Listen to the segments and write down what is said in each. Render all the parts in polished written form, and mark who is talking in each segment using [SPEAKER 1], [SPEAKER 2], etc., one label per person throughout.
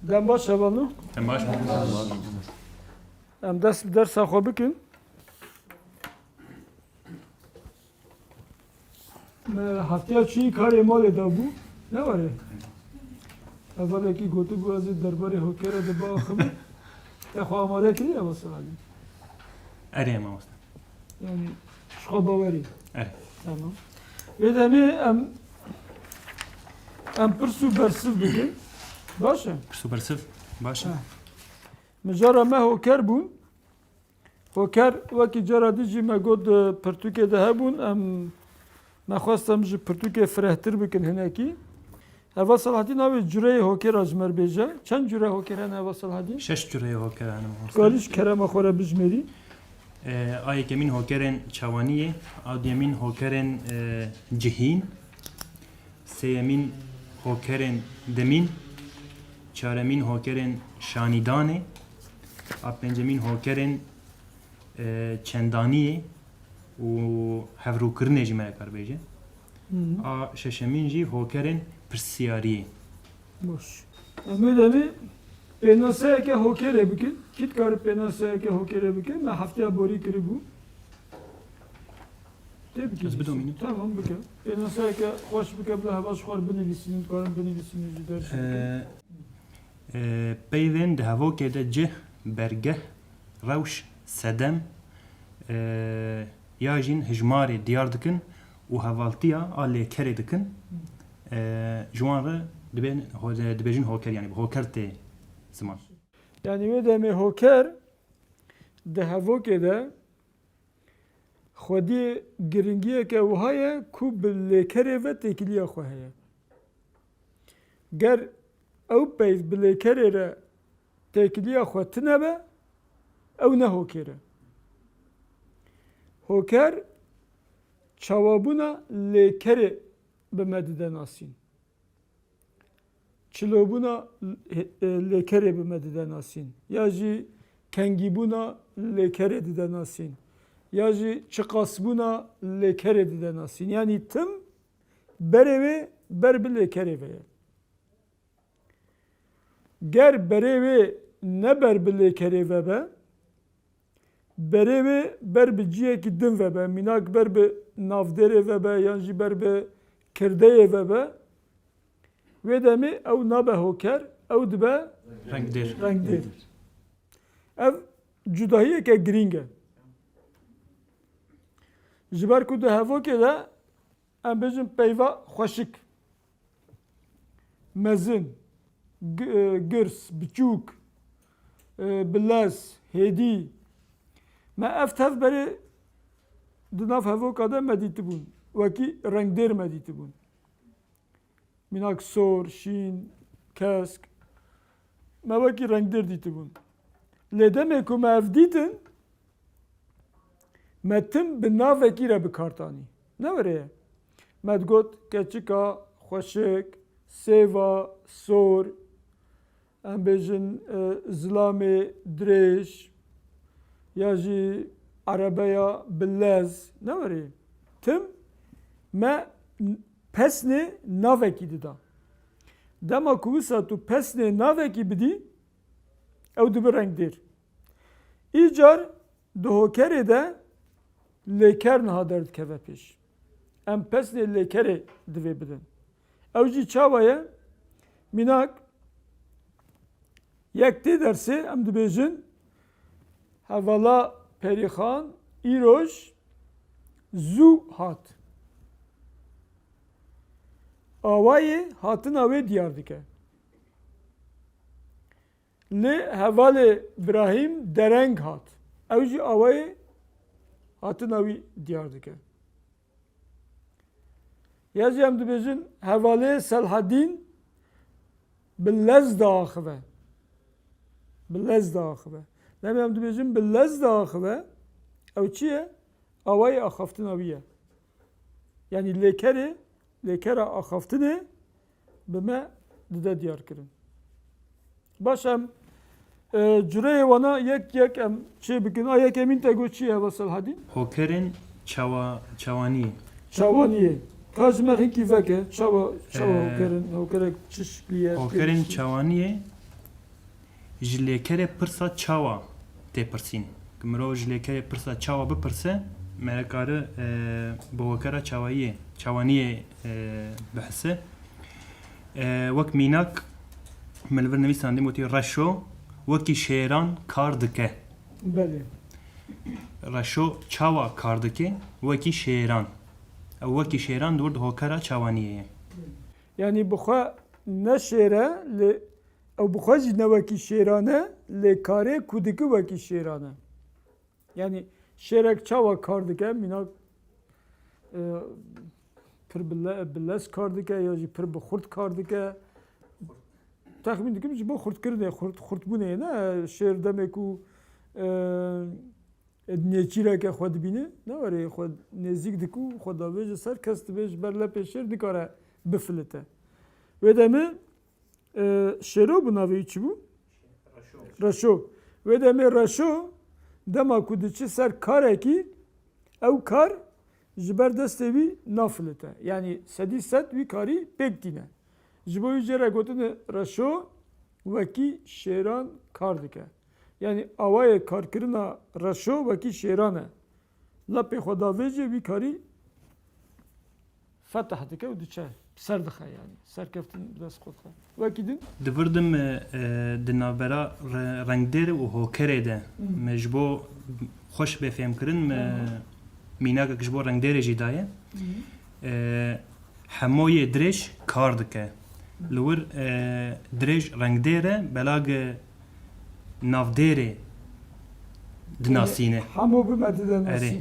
[SPEAKER 1] Dem baş evanı.
[SPEAKER 2] Em baş mı?
[SPEAKER 1] Em dersa xwe bikin. Haftaya çiğ karê malê da bû. Ne var ya? Evvelekî gotibû ez ê derbarê hokêra dibaxim. Te xwe amade kiriye mesela?
[SPEAKER 2] Erê em mamoste.
[SPEAKER 1] Yani şu xwe bawerî.
[SPEAKER 2] Evet.
[SPEAKER 1] Tamam. Ve demê em pirs û bersiv bikin. Baş e?
[SPEAKER 2] Super sıv. Baş.
[SPEAKER 1] Mijara me hoker bûn. Hoker wekî cara din jî me got Pirtûkê de hebûn. Em me xwestem ji Pirtûkê firehtir bikin hinekî. Heva Selahedîn navê cureyê hokêra ji me re bêje. Çend cure hoker hene Heva Selahedîn?
[SPEAKER 2] 6 cüreyê hoker hene mamoste.
[SPEAKER 1] Galî ji kerema xwe re bijimêrî.
[SPEAKER 2] Ayek emin hokerên çawaniyê, adiyemîn hokerên cihîn, sêyemîn hokerên demîn, çaremîn hokerên şanîdanê, a pêncemîn hokerên çendaniyê û hevrûkirinê jî me rekar bêje. A şeşemîn jî hokerên pirsiyariyê.
[SPEAKER 1] Boş. Em ê demê pênaseyeke hokerê bikin. Kî dikare pênaseyeke hokerê bikin? Me heftaya borî kiribû. Tê bikin.
[SPEAKER 2] Ez bidomînim.
[SPEAKER 1] Tamam bikin. Pênaseyeke xweş bike bila hevaş xwar binivîsînin, dikarin binivîsînin ji dersê.
[SPEAKER 2] Peyvên di hevokê de cih, bergeh, rewş, sedem ya jîn hijmarê diyar dikin û hevaltiya a lêkerê dikin. Ji wan re dibêjin hoker yani hoker tê ziman.
[SPEAKER 1] Yani wê demê hoker di hevokê de xwedî giringiyeke wiha ye ku bi lêkerê ve têkiliya xwe heye. Ger ew peyv bi lêkerê re têkiliya xwe tune be, ew ne hoker e. Hoker çawabûna lêkerê bi me dide nasîn. Çilobûna lêkerê bi me dide nasîn. Ya jî kengîbûna lêkerê dide nasîn. Ya jî çiqasbûna lêkerê dide nasîn. Yani tim berê wê ber bi lêkerê ve ye. Ger berê wê ne ber bi lêkerê ve be, berê wê ber bi ciyekî din ve be, mînak ber bi navderê ve be, yan jî ber bi kirdeyê ve be, wê demê ew nabe hoker, ew dibe
[SPEAKER 2] Rengdêr.
[SPEAKER 1] rengdêr. Ev cudahiyeke giring e. Ji ber ku di hevokê de em bêjin peyva xweşik, mezin, girs, biçûk, bilez, hêdî. Me ev tev berê di nav hevoka de me dîtibûn. Wekî rengdêr me dîtibûn. Mînak sor, şîn, kesk. Me wekî rengdêr dîtibûn. Lê demê ku me ev dîtin, me tim bi navekî re bikartanî. Ne were ye? Me digot keçika, xweşik, sêva, sor, em bêjin zilamê dirêj, ya jî erebeya bilez. Ne were ye? Tim me pesnê navekî dida. Dema ku wisa tu pesnê navekî bidî, ew dibe rengdêr. Îcar di hokerê de lêker niha derdikeve pêş. Em pesnê lêkerê divê bidin. Ew jî çawa ye? Mînak yek tê dersê em dibêjin hevala Perîxan îroj zû hat. Awayê hatina wê diyar dike. Lê hevalê Birahîm dereng hat. Ew jî awayê hatina wî diyar dike. Ya jî em dibêjin hevalê Selahedîn bi lez diaxive. Bi lez diaxive. Demê em dibêjin bi lez diaxive, ew çi ye? Awayê axaftina wî ye. Yani lêkerê, lêkera axaftinê bi me dide diyar kirin. Baş em cureyê wana yek yek em çê bikin. A yek emîn te got çi ye Heva Selahedîn?
[SPEAKER 2] Hokerên çawaniyê.
[SPEAKER 1] Çawaniyê. Ka ji me hinkî veke. Çawa hokerin, hokerek çi şiklî ye?
[SPEAKER 2] Hokerên çawaniyê جلێکەرێ پرسا چاوە تێپرسین مرۆڤ جلێکەرێ پرسا چاوە بپرسە مەرەکارە بە هۆکەرە چاوانیە بەحسە وەک میناک ملڤر نویساندیم وتی ڕەشۆ وەکی شێران کار دکە
[SPEAKER 1] بله
[SPEAKER 2] ڕەشۆ چاوە کار دکێ وەکی شێران ئەو وەکی شێران دوورد هۆکەرە چاوانیەیە
[SPEAKER 1] yani bixwe neşêre lê ew bixwe jî ne wekî şêrane lê karê ku dike wekî şêrane yani şêrek çawa kar dike mînak pir bi les kar dike ya jî pir bi xurt kar dike texmîn dikim ji bo xurtkirinê xurtbûnê ne şêr demek ku nêçîreke xwe dibîne ne were xwe nêzik dikû xwe davê ji ser kes dibe ji ber lepê şêr dikare bifilite ve demê şêro bu navê çi bû reşo ve demê reşo dema ku diçi ser karekî ew kar ji ber destê wî nafilite yani sedî sed wî karî pêk tîne ji bo wî jê re gotine reşo wekî şêran kar dike yani awayê karkirina reşo wekî şêran e lepê xwe davê jê wî karî feteh dike û diçe ser dixe yani serkeftin dest xwe dixe wekî din
[SPEAKER 2] Divirdim di navbera rengdêrê û hokerê de me ji bo xweş bêfêmkirin me mînakek ji bo rengdêrê jî daye hemoyê dirêj kar dike li wir dirêj rengdêre belagê navdêrê dinasîne
[SPEAKER 1] hemû bimedide nasî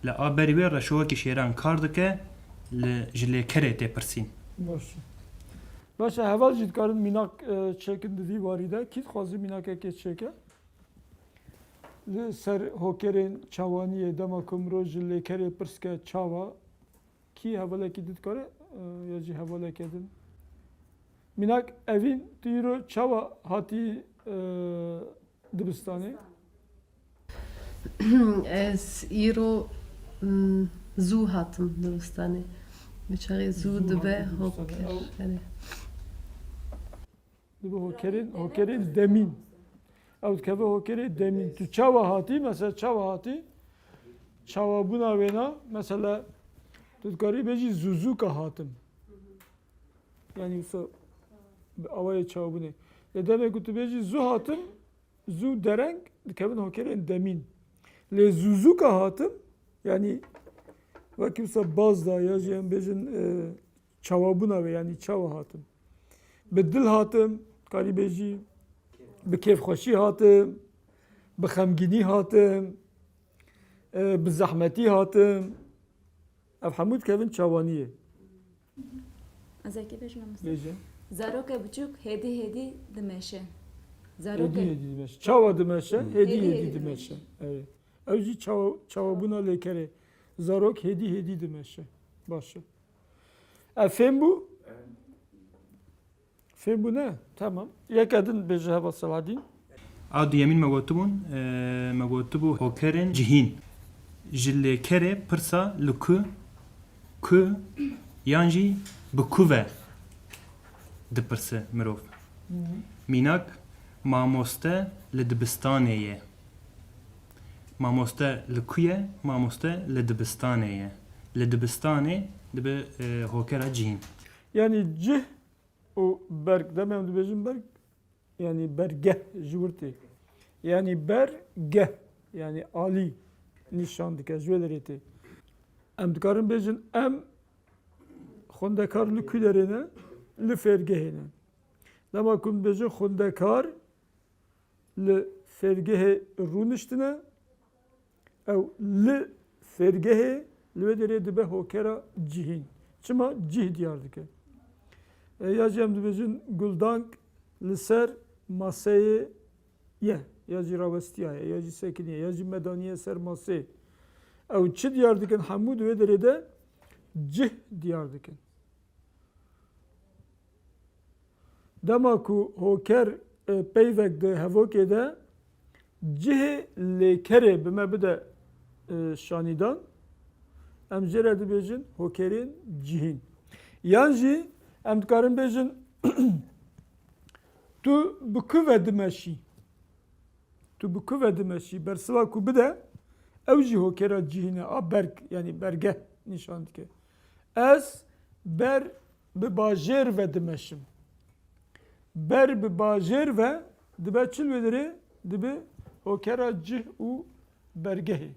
[SPEAKER 2] li aberî wê reşowekî şêran kar dike li ji lêkerê têpirsîn
[SPEAKER 1] baş baş heval jî dikarin mînak çekin di vî warî de kî dixwazî mînakekê çêke li ser hokerên çawaniyê dema ku mirov ji lêkerê pirske çawa kî hevalekî dikare ya jî hevaleke din mînak evîn tu îro çawa hatî dibistanê
[SPEAKER 3] Ez îro zû hatim dibistanê biçarê zû dibe hoker
[SPEAKER 1] dibe hokerên demîn ew dikeve hokerê demîn tu çawa hatî mesela çawa hatî çawabûna wêna mesela tu dikarî bêjî zûzûka hatim yani wisa bi awayê çawabûnê lê demek ku tu bêjî zû hatim zû dereng dikevin hokerên demîn lê zûzûka hatim yani wekî wisa baz da ya jî em bêjin çawabûna wê yani çawa hatim bi dil hatim karî bêjî bi kêfxweşî hatim bi xemgînî hatim bi zehmetî hatim ev hemû dikevin çawaniyê
[SPEAKER 4] Ez ê bêjim
[SPEAKER 1] bêje
[SPEAKER 4] zarokê biçûk hêdî hêdî dimeşe
[SPEAKER 1] hêdî
[SPEAKER 4] zarokê
[SPEAKER 1] hêdî dimeşe çawa dimeşe hêdî
[SPEAKER 4] Hêdî
[SPEAKER 1] hêdî dimeşe evet ew jî çawabûna lêkerê zarok hêdî hêdî dimeşe baş e ev fêm bû fêm bû ne tamam yek din bêje heva Saladîn
[SPEAKER 2] Ew di yemîn me gotibûn me gotibû hokerên cihîn ji lêkerê pirsa li ku yan jî bi ku ve dipirse mirov mînak mamoste li dibistanê ye mamoste li ku ye mamoste li dibistanê ye li dibistanê dibe hokera cihîn
[SPEAKER 1] yani cih û berg demem dibêjin berg yani bergeh ji wir tê yani bergeh yani alî nîşan dike ji wê derê tê em dikarin bêjin em xwendekar li kulêrê ne li fêrgehê ne dema ku bêjin xwendekar li fêrgehê rûniştine ew li fêrgehê li wê derê dibe hokera cihîn çima cih diyar dike ya jî em dibêjin guldank li ser maseyê ye ya jî rawestiya ye ya jî sekiniye ya jî medaniye ser masê ew çi diyar dikin hemû di wê derê de cih diyar dikin dema ku hoker peyvek di hevokê de cihê lêkerê bime bide şanîdan em jê re dibêjin hokerên cihîn yan jî em dikarin bêjin Tu bi ve dimeşî. Tu bi ve dimeşî. Bersiva ku bide ew jî hokera cihîne a berg yani bergeh nîşan dike. Ez ber bi bajêr ve dimeşim. Ber bi bajêr ve dibe çil vedire dibe hokera cih û bergehê.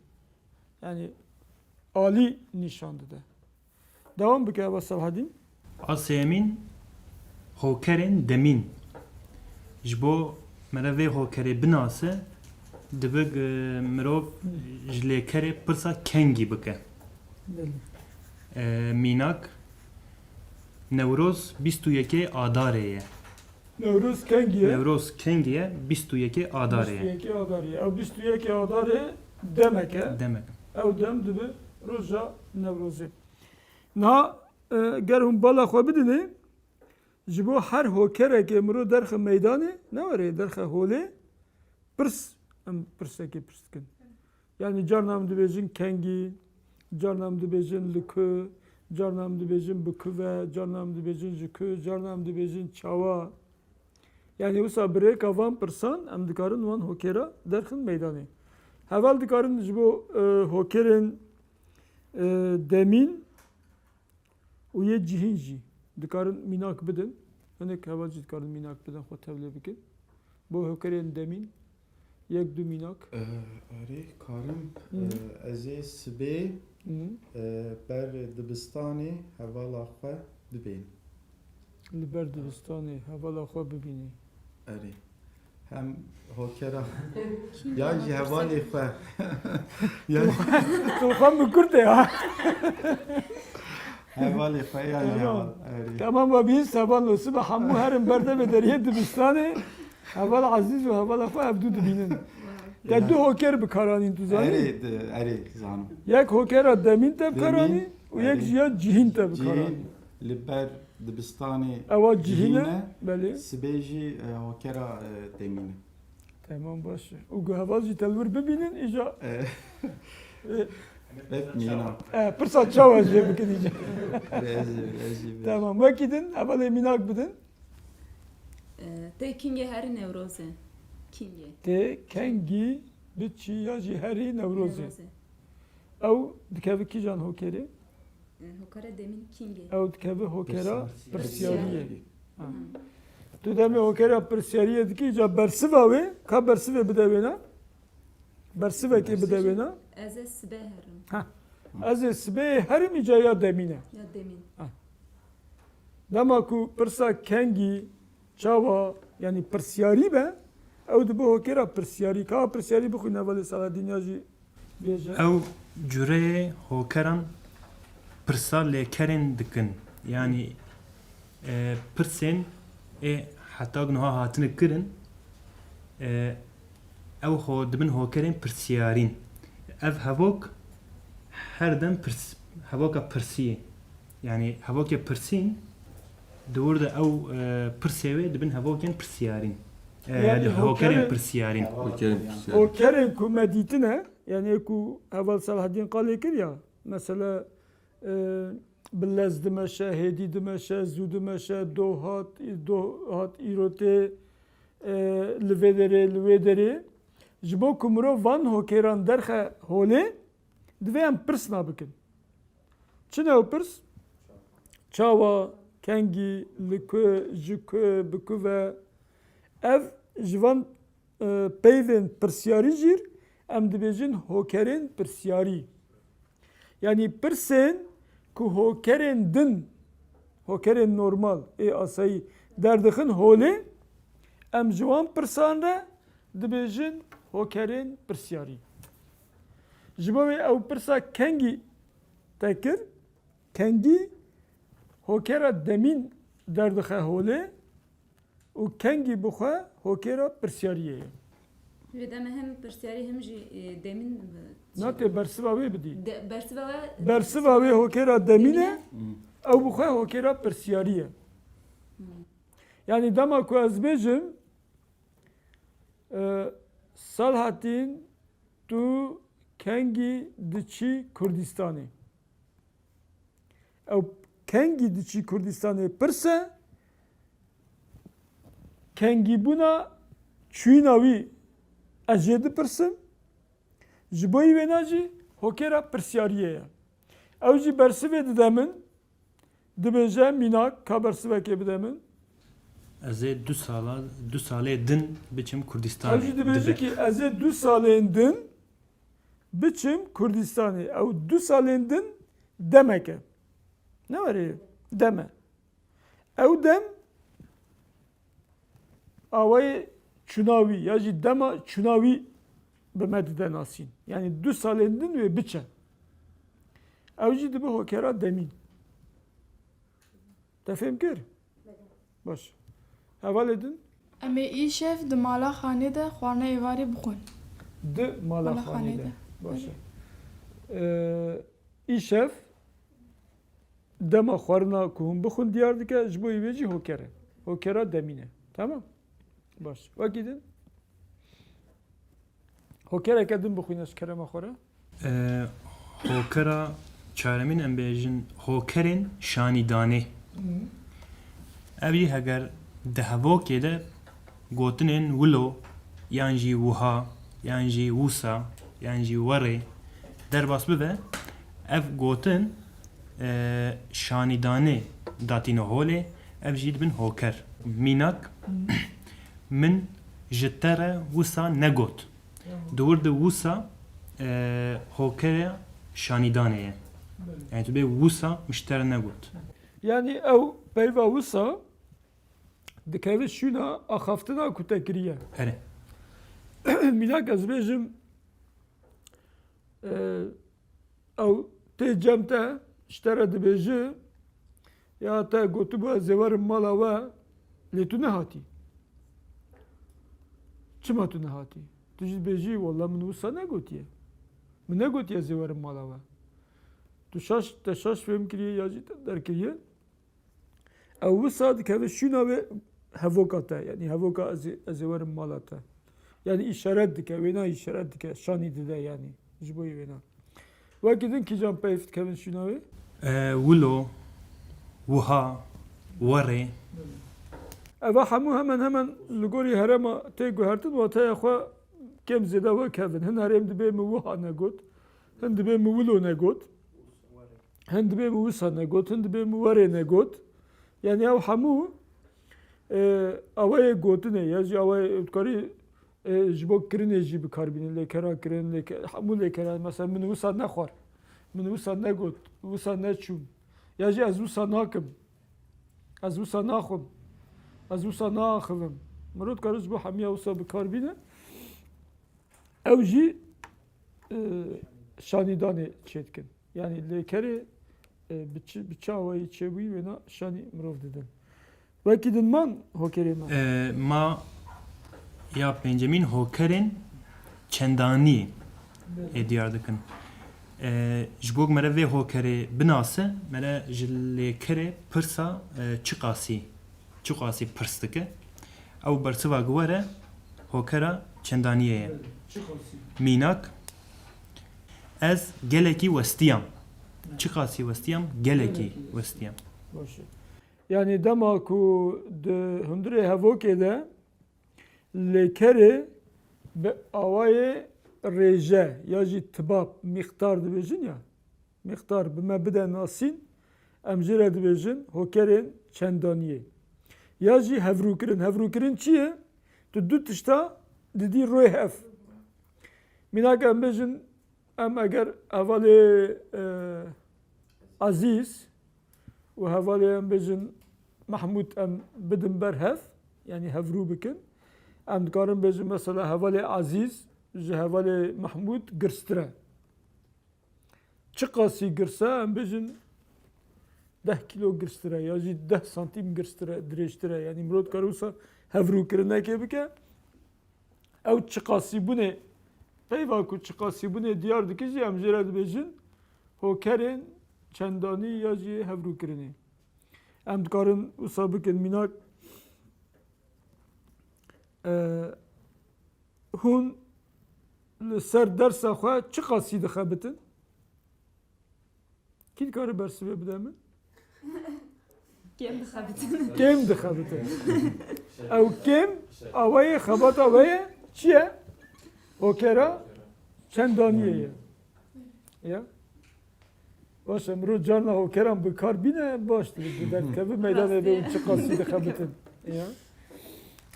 [SPEAKER 1] Yani Ali nîşan dide. Devam bike eva Selahedîn.
[SPEAKER 2] Asêmîn hokerên demîn. Ji bo merevê hokerê binase dibe mirov ji lêkerê pirsa kengî bike. Mînak Newroz 21 Adarê ye.
[SPEAKER 1] Nevruz kengiye.
[SPEAKER 2] Newroz kengî ye 21 Adarê ye.
[SPEAKER 1] 22 Adarê. Ew 22 Adarê demeke.
[SPEAKER 2] Demek.
[SPEAKER 1] Ew dem dibe roja Newrozê. Na ger hûn bala xwe bidine ji bo her hokerekê mirov derxe meydanê ne were derxe holê pirs em pirsekê pirs dikin. Yani carna em dibêjin kengî, carna em dibêjin li ku, carna em dibêjin bi kuve, carna em dibêjin ji ku, carna em dibêjin çawa. Yani wisa birêka van pirsan em dikarin wan hokera derxin meydanê. Heval dikarin ji bo hokerên demîn û yê cihîn jî dikarin mînak bidin. Hinek heval jî dikarin mînak bidin xwe tevlî bikin. Bo hokerên demîn yek du mînak.
[SPEAKER 5] Arê karim ez ê sibê ber dibistanê hevala xwe bibên.
[SPEAKER 1] Li ber dibistanê hevala xwe bibînî.
[SPEAKER 5] Erê hem hokera ya jî hevalê xwe ya
[SPEAKER 1] Tolxan bi Kurd e ya.
[SPEAKER 5] hevalê xwe ya jî heval. Erê
[SPEAKER 1] Tamam ve biz heval olsun ve hemû herin berde ve deriyê dibistanê heval aziz ve hevala xwe ev du dibînin. Ya du hoker bikaranîn tu zanî.
[SPEAKER 5] erê zanim.
[SPEAKER 1] Yek hokera demîn te bikaranî û yek
[SPEAKER 5] Demîn,
[SPEAKER 1] jî ya cihîn te bikaranî.
[SPEAKER 5] Cihîn li ber dibistanê
[SPEAKER 1] Eva cihîne
[SPEAKER 5] cihîne
[SPEAKER 1] belê.
[SPEAKER 5] sibê jî hokera demîne.
[SPEAKER 1] Tamam baş. û heval jî telvir bibînin îca
[SPEAKER 5] Hep mînak.
[SPEAKER 1] pirsa çawa jê bikin îca.
[SPEAKER 5] Ez jî
[SPEAKER 1] Tamam vekidin hevalê mînak bidin.
[SPEAKER 4] Te kingê herî Newrozê. Kingê.
[SPEAKER 1] Te kengî biçî ya jî herî Newrozê.
[SPEAKER 4] Newrozê.
[SPEAKER 1] Ew dikeve kîjan hokerê?
[SPEAKER 4] Hokara demin kingê.
[SPEAKER 1] Ew dikeve hokera pirsyariyê.
[SPEAKER 4] Hı.
[SPEAKER 1] Tu demê hokera pirsyariyê dikî îca bersiva wê ka bersivê bide wêne? Bersivekê bide wêne?
[SPEAKER 4] Ez ê sibê herim.
[SPEAKER 1] Ez ê sibê herim îca ya demîne.
[SPEAKER 4] Ya demin.
[SPEAKER 1] Dema ku pirsa kengî çawa yani pirsyarî be ew dibe hokera pirsyarî. Ka pirsyarî bixwîne hevalê Selahedîn ya jî bêje.
[SPEAKER 2] Ew cureyê hokeran pirsa lêkerên dikin. Yani pirsên heta niha hatine kirin ew dibin hokerên pirsyarîn. Ev hevok her dem hevoka pirsiyê. Yani hevokê pirsîn dewr de ew pirsê wê dibin hevokên pirsyarîn.
[SPEAKER 1] Yani
[SPEAKER 2] Hokerên pirsyarîn.
[SPEAKER 1] Hokerên ku me dîtine yani ku heval Selahedîn qalê kir ya mesela bi lez dimeşe, hêdî dimeşe, zû dimeşe, dohat îrotê li vê derê li vê derê ji bo ku mirov van hokeran derxe holê divê em pirs nabikin. Çi ne ew pirs? Çawa, kengî, li ku, ji ku, bi ku ve ev ji van peyvên pirsyarî jîr em dibêjin hokerên pirsyarî. Yani pirsên ku hokerên din, hokerên normal asayî derdixin holê em ji wan pirsan re dibêjin hokerên pirsyarî. Ji bo wê ew pirsa kengî te kir, kengî hokera demîn derdixe holê û kengî bixwe hokera pirsyariyê ye.
[SPEAKER 4] Ve deme hem pirsyarî hem jî demin
[SPEAKER 1] Natê bersiva wê bidî.
[SPEAKER 4] bersiva ve
[SPEAKER 1] Bersiva wê hokera demîn e ew bixwe hokera pirsyarî ye. Yani dema ku ez bêjim Selahedîn tu kengî diçî Kurdistanê. Ew kengî diçî Kurdistanê pirs e kengîbûna çûyîna wî ez jê dipirsim ji bo wêne jî hokêra pirsyariyê ye. Ew jî bersivê dide min dibêje mînak ka bersivekê bide min.
[SPEAKER 2] Ez ê du salê din biçim
[SPEAKER 1] Ew
[SPEAKER 2] Kurdistanê.
[SPEAKER 1] jî dibêje ki ez ê 2 salên din biçim Kurdistanê. Ew 2 salên din demek e. Ne var ê? Deme. Ew dem awayê çûnawî ya jî dema çûnawî bi me dide nasîn. Yani 2 salên din wê biçe. Ew jî dibe hokera demîn. Te fêm kir? Baş. Heval edin.
[SPEAKER 6] Em ê îşev di mala xanê de xwarina êvarê bixwin.
[SPEAKER 1] Di mala
[SPEAKER 6] Mala
[SPEAKER 1] xanê
[SPEAKER 6] xanê
[SPEAKER 1] de.
[SPEAKER 6] de.
[SPEAKER 1] Başa. İşev dema xwarina ku hûn bixwin diyar dike ji bo wê jî hoker e. Hokera demîn e. Tamam? Baş. Wekî din. Hokereke din bixwîne ji kerema xwe re.
[SPEAKER 2] Hokera çaremîn em bêjin hokerên şanîdanê. Ev jî heger di hevokê de gotinên wilo yan jî wiha yan jî wisa yan jî werê derbas bibe, ev gotin şanîdanê datîne holê, ev jî dibin hoker. Mînak min ji te re wisa negot. Dewir de wisa hokera şanîdanê ye. Yani tu bê wisa ji te re negot.
[SPEAKER 1] Yani ew peyva wisa dikeve şûna axaftina ku te kiriye.
[SPEAKER 2] Ere.
[SPEAKER 1] Mînak ez bêjim ew tê cem te ji te re dibêje ya te gotibû ez ê werim mala we lê tu nehatî. Çima tu nehatî? Tu jî dibêjî walla min wisa negotiye. Min negotiye ez ê werim mala we. Tu te şaş fêm kiriye ya jî te derkiriye. Ew wisa dikeve şûna wê hevoka te. Yani hevoka ez ê werim mala te. Yani işaret dike, wêna işaret dike, şanî dide yani. Ji bo wêna. Wekî din kîjan peyv dikevin şûna wê?
[SPEAKER 2] Wilo, wiha, werê.
[SPEAKER 1] Eva hemû hemen li gorî herêma tê guhertin wataya xwe kêm zêde wekevin. Hin herêm dibê min wiha negot, hin dibê min wilo negot, hin dibê min wisa negot, hin dibê min werê negot. Yani ew hemû awayê gotinê ya jî awayê karî ji bo kirinê jî bikarbînin, lêkera kirin, hemû lêkera mesela min wisa nexwar, min wisa negot, wisa neçûm. Ya jî ez wisa nakim, ez wisa naxwim, ez wisa naaxivim. Mirov dikare ji bo hemiya wisa bikarbîne. Ew jî şanîdanê çêdikin. Yani lêkerê bi çi awayî çêbûyî wêna şanî mirov didin. Wekî din man hokerê me.
[SPEAKER 2] Ma ya pêncemîn hokerên çendaniyê ê diyar dikin. Ji bo me re vê hokerê binase, me re ji lêkerê pirsa çi qasî pirs dike. Ew bersiva gwere hokera çendaniyê ye. Mînak ez gelekî westiyam. Çi qasî westiyam? Gelekî westiyam.
[SPEAKER 1] Baş. Yani dema ku di hundirê hevokê de lêkerê bi awayê rêje ya jî tibab mîxtar dibêjin ya, mîxtar bi me bide nasîn, em jê re dibêjin hokerên çendaniyê. Ya jî hevrûkirin. Hevrûkirin çi ye? Tu du tişta didî roy hev. Mînak em bêjin em eger hevalê Aziz û hevalê em bêjin Mahmûd em bidin ber hev, yani hevrû bikin. Em dikarin bêjin mesela hevalê Aziz ji hevalê Mahmûd girstir e. Çi qasî girse em bêjin 10 kilo girstir e ya jî 10 santîm girstir e, dirêjtir e. Yani mirov dikare wisa hevrûkirinekê bike. Ew çi qasî bûnê peyva ku çi qasî bûnê diyar dike jî em jê re dibêjin hokerên çendanî ya jî hevrûkirinê. Em dikarin wisa bikin mînak hûn li ser dersa xwe çi qasî dixebitin? Kî dikare bersivê bide min?
[SPEAKER 4] Kêm dixebitin.
[SPEAKER 1] Kêm dixebitin. ew kêm awayê xebata wê ye çi ye? Hokera çendaniyê ye. Ya. Baş emro carna hokeran bi kar bîne baştir. Bi derkevî meydanê de çi qasî dixebitin. Ya.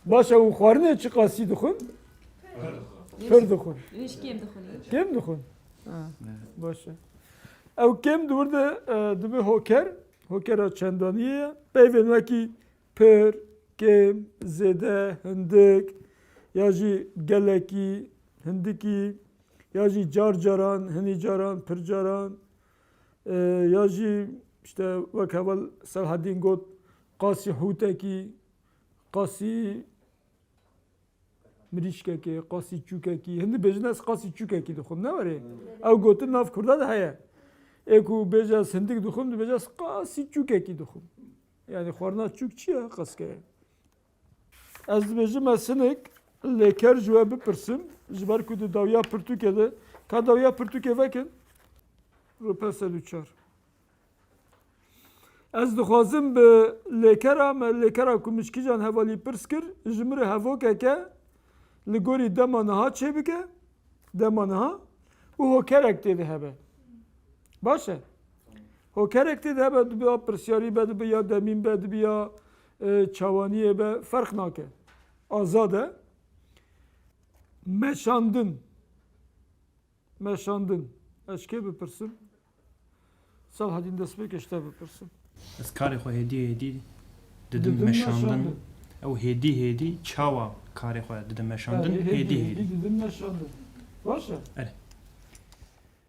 [SPEAKER 1] Baş ew xwarinê çi qasî dixwin? Pir dixwin.
[SPEAKER 4] ليش كيف دخلي؟
[SPEAKER 1] Kêm dixwin? Baş e. Ew kêm dur de dibe hoker. Hokera çendaniyê ye. Peyvên wekî pir, kêm, zêde, hindik, ya jî gelekî, hindikî, ya jî car caran, hinî caran, pir caran, ya jî işte wek heval Selhedîn got qasî hûtekî, qasî mirîşkekê, qasî çûkekî, hindi bêjin ez qasî çûkekî dixwim ne werê? Ew gotin nav Kurda de heye. Ê ku bêje ez hindik dixwim, dibêje ez qasî çûkekî dixwim. Yani xwarina çûk çi ye qaske ye? Ez dibêjim ez hinek lêker ji we bipirsim ji ber ku di dawiya pirtûkê de ka dawiya pirtûkê vekin rûpes sedû çar. Ez dixwazim bi lêkera me lêkera ku mişkîcan hevalî pirs kir ji min re hevokeke li gorî dema niha çê bike dema niha û hokerek tê de hebe. Baş e? Hokerek tê de hebe dibe ya pirsyarî be dibe ya demîn be dibe ya çawaniyê be ferq nake. Azad e. Meşandın. Meşandın. Eşke bipirsim. Selhedîn dest pê işte bipirsim.
[SPEAKER 2] Ez karê xwe hêdî didim meşandin. Ew hêdî çawa karê xwe didim meşandin hêdî.
[SPEAKER 1] Dedim meşandın. Baş e?
[SPEAKER 2] Evet.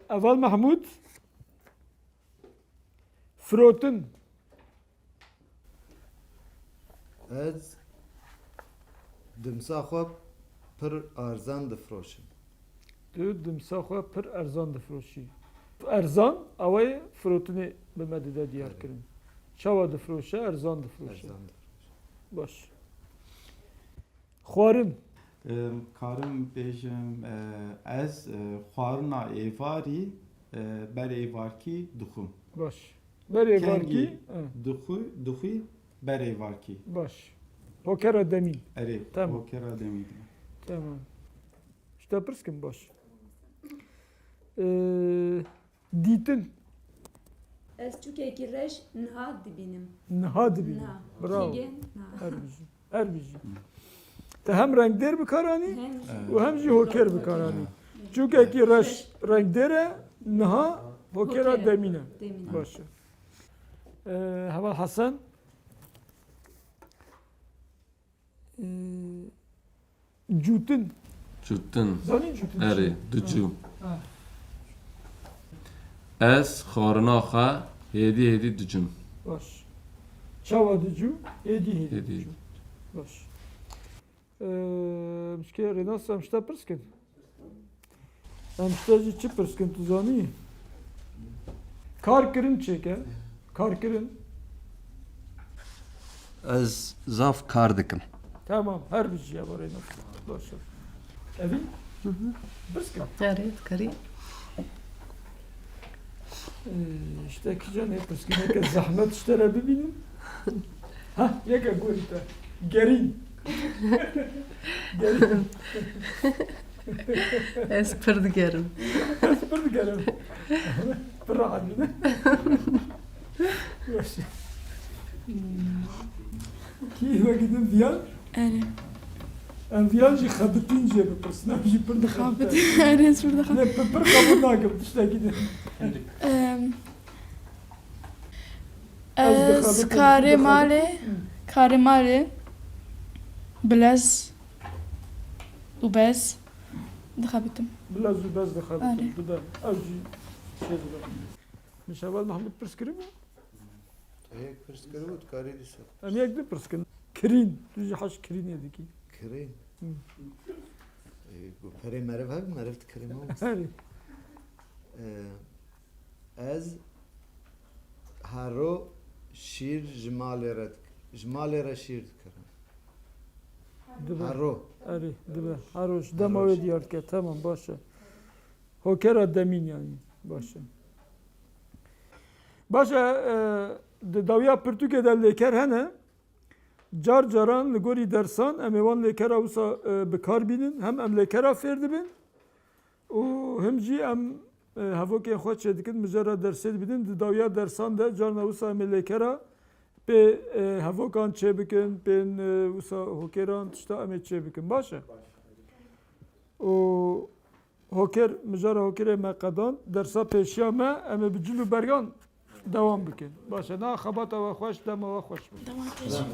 [SPEAKER 1] Eval Mahmud. Frotin.
[SPEAKER 7] Ez dimsa xwe pir arzan difroşim.
[SPEAKER 1] Tu dimsa xwe pir erzan difroşî. Erzan awayê frotinê bi me dide diyar kirin. Çawa difroşe, erzan difroşe.
[SPEAKER 7] Erzan
[SPEAKER 1] Baş. Xwarin.
[SPEAKER 5] Karim bêjim ez xwarina êvarî ber êvarkî dixwim.
[SPEAKER 1] Baş. Berê
[SPEAKER 5] Kengî
[SPEAKER 1] varkî.
[SPEAKER 5] dixwî ber êvarkî.
[SPEAKER 1] Baş. Hokera demîn.
[SPEAKER 5] Erê
[SPEAKER 1] Tamam.
[SPEAKER 5] hokera demî.
[SPEAKER 1] Tamam. İşte pırskin baş. Dîtin.
[SPEAKER 4] Ez çûkekî reş niha dibînim.
[SPEAKER 1] Niha dibînin.
[SPEAKER 4] Niha.
[SPEAKER 1] Bravo.
[SPEAKER 4] Kêgên niha.
[SPEAKER 1] Her bijî. Her bijî. Te hem rengdêr bikaranî
[SPEAKER 4] Hem
[SPEAKER 1] û hem jî hoker bikaranî. Çûkekî reş rengdêr e, niha hokera
[SPEAKER 4] Hoker.
[SPEAKER 1] demîn e.
[SPEAKER 4] demînim.
[SPEAKER 1] Baş e. Heval Hasan. Cûtin.
[SPEAKER 8] Çutin.
[SPEAKER 1] Zanîn cûtin.
[SPEAKER 8] Erê ducû.
[SPEAKER 1] Ha.
[SPEAKER 8] Ez xwarina xwe hêdî dicim.
[SPEAKER 1] Baş. Çawa dicû, êdî hêdî
[SPEAKER 8] Hêdî.
[SPEAKER 1] dicû. Baş. Mişke rênas em şta pirskin. Em şta jî çi pirskin tu zanî? Kar kirin çêke. Kar kirin.
[SPEAKER 9] Ez zaf kar dikim.
[SPEAKER 1] Tamam, her bir şey var rênas. Baş. Evî? Pirskin.
[SPEAKER 3] Evet, karî.
[SPEAKER 1] İşte ki can hep pirskin. Yeke zahmet işlere bibinin. Ha, yeke gorî te. Gerin. Gerin.
[SPEAKER 3] Ez pir digerim.
[SPEAKER 1] Pır digerim. Pır rahat bine. Baş. Ki vakidin viyan.
[SPEAKER 6] Eri.
[SPEAKER 1] Em viyan jî xebitin jê bipirsin. Em jî pır
[SPEAKER 6] Dixabit.
[SPEAKER 1] dixebite.
[SPEAKER 6] Eri ez pir dixabit.
[SPEAKER 1] Ne pır kabul nakim tiştekî de. Ez
[SPEAKER 6] Ez
[SPEAKER 1] dixabit,
[SPEAKER 6] karê
[SPEAKER 1] dixabit.
[SPEAKER 6] malê karê malê bilez û bez dixebitim.
[SPEAKER 1] Bila zû bez dixebitin.
[SPEAKER 6] Are.
[SPEAKER 1] Bide. Ev jî şey dide. Mişevel Mahmud pirs kirî
[SPEAKER 7] Heyek pirs kiribû karî dîsa.
[SPEAKER 1] Em yek di pirskin. Kirîn. Tu jî heş kirînê dikî.
[SPEAKER 7] Kirîn. Bu perê meriv hebe meriv dikirî me.
[SPEAKER 1] Herî.
[SPEAKER 7] Ez hero şîr ji malê re şîr dikirim.
[SPEAKER 1] Dibe.
[SPEAKER 7] Hero.
[SPEAKER 1] Herî. Dibe. Heroş. Dema wê diyar dike. Tamam baş e. Hokera demîn yani. Baş e. Baş e. Di dawiya pirtûkê de lêker hene. car caran li gorî dersan em ê wan lêkera wisa bikar bînin hem em lêkera fêr dibin û him jî em hevokên xwe çêdikin mijara dersê dibînin di dawiya dersan de carna wisa em ê lêkera pê hevokan çêbikin pên wisa hokeran tişta em ê çêbikin baş e û hoker mijara hokerê me qedan dersa pêşiya me em ê bi cil û bergan devam bikin baş e na xebata we xweş dema we xweş bin
[SPEAKER 6] Devam edeceğim.